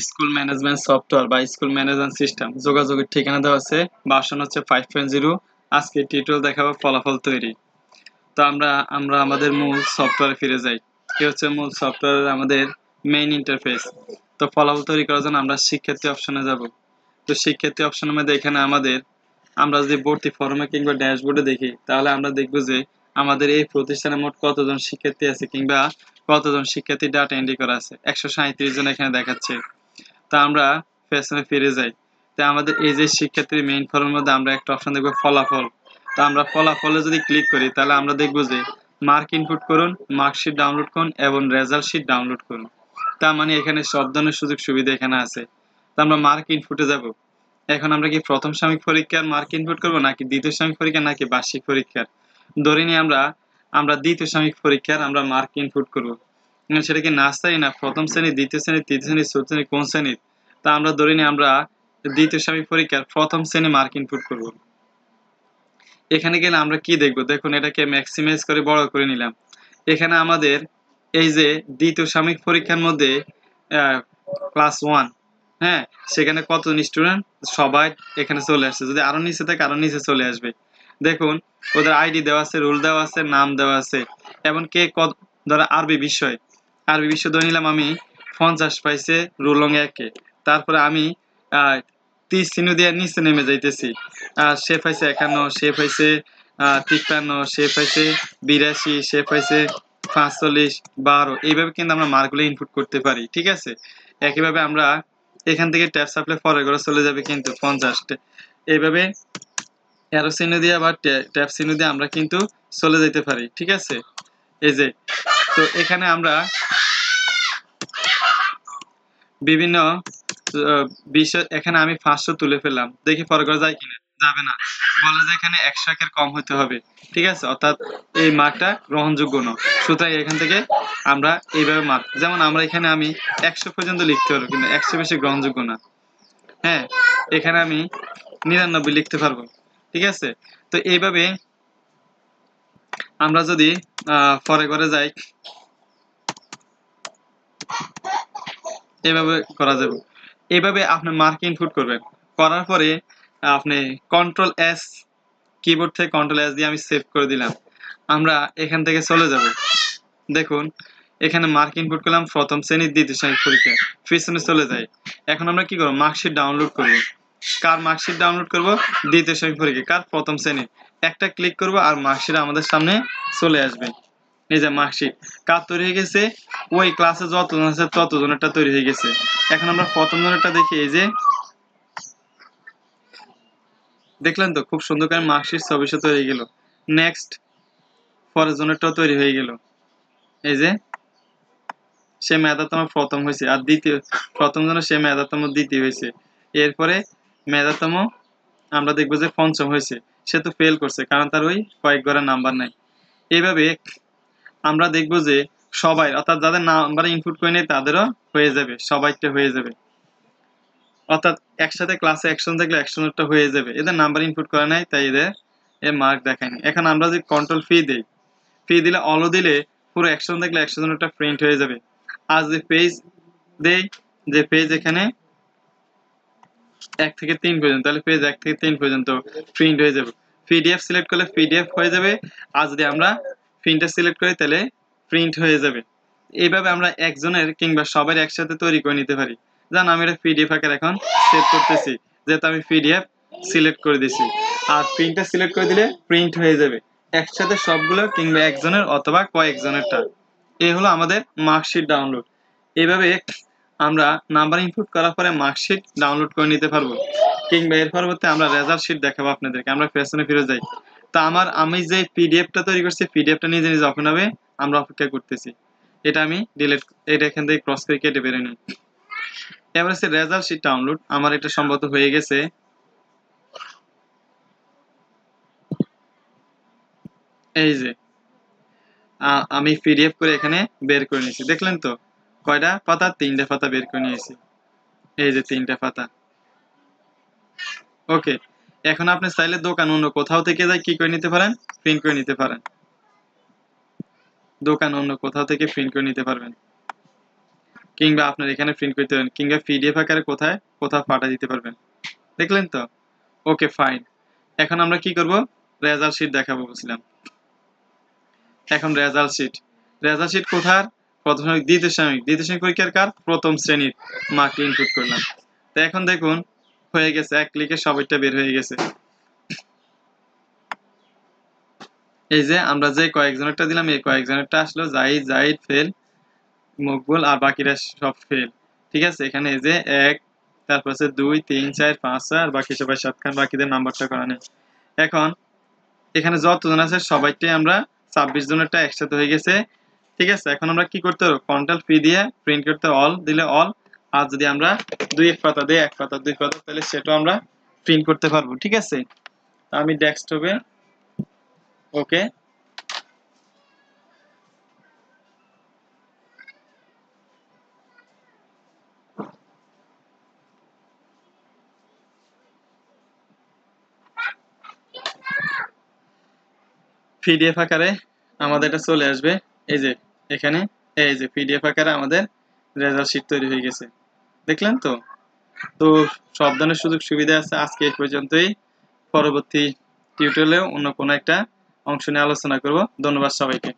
School management software বা school management system যোগাযোগের ঠিকানা দেওয়া আছে, ভার্সন হচ্ছে 5.0। আজকে টিউটোরিয়াল দেখাবো ফলাফল তৈরি। তো আমরা আমাদের মূল সফটওয়্যারে ফিরে যাই। কি হচ্ছে মূল সফটওয়্যারের আমাদের মেইন ইন্টারফেস। তো ফলাফল তৈরি করার জন্য আমরা শিক্ষার্থী অপশনে যাব। তো শিক্ষার্থী অপশনের মধ্যে এখানে আমরা যদি ভর্তি ফর্মে কিংবা ড্যাশবোর্ডে দেখি, তাহলে আমরা দেখবো যে আমাদের এই প্রতিষ্ঠানে মোট কতজন শিক্ষার্থী আছে কিংবা কতজন শিক্ষার্থী ডাটা এন্ট্রি করা আছে। 137 জন এখানে দেখাচ্ছে। তা আমরা পেছনে ফিরে যাই। তো আমাদের এই যে শিক্ষার্থীর মেইন ফর্মের মধ্যে আমরা একটা অপশন দেখবো ফলাফল। তো আমরা ফলাফলে যদি ক্লিক করি, তাহলে আমরা দেখবো যে মার্ক ইনপুট করুন, মার্কশিট ডাউনলোড করুন এবং রেজাল্ট শিট ডাউনলোড করুন। তার মানে এখানে সব ধরনের সুযোগ সুবিধা এখানে আছে। তো আমরা মার্ক ইনপুটে যাব। এখন আমরা কি প্রথম সাময়িক পরীক্ষার মার্ক ইনপুট করব, নাকি দ্বিতীয় সাময়িক পরীক্ষা, নাকি বার্ষিক পরীক্ষার? ধরে নিই আমরা দ্বিতীয় সাময়িক পরীক্ষার আমরা মার্ক ইনপুট করব। সেটা কি নার্সারি, না প্রথম শ্রেণী, দ্বিতীয় শ্রেণী, তৃতীয় শ্রেণী, চতুর্থ শ্রেণী, কোন শ্রেণীর? তা আমরা ধরে নিই আমরা দ্বিতীয় সাময়িক পরীক্ষার প্রথম শ্রেণী মার্ক ইনপুট করব। এখানে গেলে আমরা কি দেখব? দেখুন, এটাকে ম্যাক্সিমাইজ করে বড় করে নিলাম। এখানে আমাদের এই যে দ্বিতীয় সাময়িক পরীক্ষার মধ্যে ক্লাস 1, হ্যাঁ, সেখানে কতজন স্টুডেন্ট সবাই এখানে চলে আসছে। যদি আরো নিচে থাকে আরো নিচে চলে আসবে। দেখুন, ওদের আইডি দেওয়া আছে, রোল দেওয়া আছে, নাম দেওয়া আছে, এবং কে কত। ধরো আরবি বিষয় ধরে নিলাম আমি 50 পাইছে রোল নং 1-এ। তারপরে আমি 30 চিহ্ন দিয়ে নিচে নেমে যাইতেছি। সে পাইছে 51, সে পাইছে 53, সে পাইছে 82, সে পাইছে 45, 12। এইভাবে কিন্তু আমরা মার্কগুলো ইনপুট করতে পারি, ঠিক আছে। একইভাবে আমরা এখান থেকে ট্যাব সাপ্লাই পরের ঘরে চলে যাবে কিন্তু 50। এইভাবে অ্যারো চিহ্ন দিয়ে বা ট্যাব চিহ্ন দিয়ে আমরা কিন্তু চলে যেতে পারি, ঠিক আছে। এই যে, তো এখানে আমরা বিভিন্ন বিষয়, এখানে আমি 500 তুলে ফেললাম, দেখি পরের ঘরে যায় কিনা। যাবে না, বলে যে এখানে 100 এর কম হতে হবে, ঠিক আছে, অর্থাৎ এই মার্কটা গ্রহণযোগ্য নয়। সুতরাং এখান থেকে আমরা এইভাবে মার্ক, যেমন আমরা এখানে আমি 100 পর্যন্ত লিখতে পারবো, কিন্তু 100 বেশি গ্রহণযোগ্য না। হ্যাঁ, এখানে আমি 99 লিখতে পারবো, ঠিক আছে। তো এইভাবে আমরা যদি পরের ঘরে যাই, এইভাবে করা যাবে। এইভাবে আপনি মার্ক ইনপুট করবেন। করার পরে আপনি কন্ট্রোল এস, কিবোর্ড থেকে কন্ট্রোল এস দিয়ে আমি সেভ করে দিলাম। আমরা এখান থেকে চলে যাব। দেখুন, এখানে মার্ক ইনপুট করলাম প্রথম শ্রেণীর দ্বিতীয় শ্রেণীর পরীক্ষা। পিছনে চলে যাই। এখন আমরা কি করব? মার্কশিট ডাউনলোড করব। কার মার্কশিট ডাউনলোড করব? দ্বিতীয় শ্রেণীর পরীক্ষা। কার? প্রথম শ্রেণীর। একটা ক্লিক করব আর মার্কশিট আমাদের সামনে চলে আসবে। এই যে মার্কশিট কার তৈরি হয়ে গেছে? ওই ক্লাসে যতজন আছে ততজনেরটা তৈরি হয়ে গেছে। এখন আমরা প্রথম জনেরটা দেখি। এই যে দেখলেন তো, খুব সুন্দর করে মার্কশিট ছবি তৈরি হয়ে গেল। নেক্সট পরের জনেরটাও তৈরি হয়ে গেল। এই যে সে মেধাতম প্রথম হয়েছে, আর প্রথম জনের সে মেধাতম দ্বিতীয় হয়েছে। এরপরে মেধাতম আমরা দেখবো যে পঞ্চম হয়েছে। সে তো ফেল করছে, কারণ তার ওই কয়েক ঘরের নাম্বার নাই। এইভাবে আমরা দেখবো যে সবাই, অর্থাৎ যাদের নাম্বার ইনপুট করে নেই তাদেরও হয়ে যাবে, সবাইটা হয়ে যাবে। অর্থাৎ একসাথে ক্লাসে 100 থাকলে 100টা হয়ে যাবে। এদের নাম্বার ইনপুট করা নাই, তাই এদের মার্ক দেখায়নি। এখন আমরা যদি কন্ট্রোল ফি দেই, ফি দিলে অলও দিলে পুরো 100 থাকলে 100 জনেরটা প্রিন্ট হয়ে যাবে। আর যে পেজ দেই, যে পেজ এখানে 1 থেকে 3 পর্যন্ত, তাহলে পেজ 1 থেকে 3 পর্যন্ত প্রিন্ট হয়ে যাবে। পিডিএফ সিলেক্ট করলে পিডিএফ হয়ে যাবে, আর যদি আমরা প্রিন্টার সিলেক্ট করি তাহলে প্রিন্ট হয়ে যাবে। এইভাবে আমরা একজনের কিংবা সবার একসাথে তৈরি করে নিতে পারি। জান, আমি এটা পিডিএফ আকারে এখন সেভ করতেছি, যেহেতু আমি পিডিএফ সিলেক্ট করে দিছি। আর প্রিন্টার সিলেক্ট করে দিলে প্রিন্ট হয়ে যাবে একসাথে সবগুলো, কিংবা একজনের অথবা কয়েকজনেরটা। এই হলো আমাদের মার্কশিট ডাউনলোড। এইভাবে আমরা নাম্বার ইনপুট করার পরে মার্কশিট ডাউনলোড করে নিতে পারবো, কিংবা এর পরবর্তী আমরা রেজাল্ট শিট দেখাবো আপনাদেরকে। আমরা পেছনে ফিরে যাই। তা আমি যে পিডিএফটা তৈরি করছি, পিডিএফটা নিজে নিজে ওপেন হবে, আমরা অপেক্ষা করতেছি। এটা আমি এটা এখান থেকে ক্রস করে কেটে বেরে নিই। এবার হচ্ছে রেজাল্ট শিট ডাউনলোড। আমার এটা সম্ভবত হয়ে গেছে। এই যে আমি পিডিএফ করে এখানে বের করে নিয়েছি, দেখলেন তো কয়টা পাতা? 3টা পাতা বের করে নিয়েছি। এই যে 3টা পাতা। ওকে, এখন আপনি চাইলে দোকান অন্য কোথাও থেকে যাই কি করে নিতে পারেন? প্রিন্ট করে নিতে পারেন। দোকান অন্য কোথাও থেকে প্রিন্ট করে নিতে পারবেন। কিংবা আপনার এখানে প্রিন্ট করতে পারবেন, কিংবা পিডিএফ আকারে কোথাও পাঠিয়ে দিতে পারবেন। দেখলেন তো? Okay fine. এখন আমরা কি করব? রেজাল্ট শিট দেখাবো বলছিলাম। এখন রেজাল্ট শিট কোথার? দ্বিতীয় শ্রেণী পরীক্ষার কার? প্রথম শ্রেণীর মার্ক ইনপুট করলাম। তো এখন দেখুন হয়ে গেছে, এক ক্লিকে সবইটা বের হয়ে গেছে। এই যে আমরা যে কয়েকজনেরটা দিলাম, এই কয়েকজনেরটা আসলো জাহিদ ফেল, মকবুল, আর বাকিরা সব ফেল। ঠিক আছে, এখানে এই যে 1, তারপর আছে 2, 3, 4, 5, 6 আর বাকি সবাই 7 খান, বাকিদের নাম্বারটা করা নেই। এখন এখানে যতজন আছে সবাইটাই আমরা 26 জনেরটা একসাথে হয়ে গেছে। ঠিক আছে, এখন আমরা কি করতে পারবো? কন্ট্রোল পি দিয়ে প্রিন্ট করতে অল দিলে অল, আর যদি আমরা 2 পাতা দিই 1 পাতা 2 পাতা তাহলে সেটাও আমরা প্রিন্ট করতে পারবো। ঠিক আছে, আমি ডেস্কটপে ওকে পিডিএফ আকারে আমাদের এটা চলে আসবে। এই যে এখানে এই যে পিডিএফ আকারে আমাদের রেজাল্ট শিট তৈরি হয়ে গেছে। দেখলেন তো? তো সব ধরনের সুযোগ সুবিধা আছে। আজকে এই পর্যন্তই। পরবর্তী টিউটোরিয়ালে অন্য কোনো একটা অংশ নিয়ে আলোচনা করব। ধন্যবাদ সবাইকে।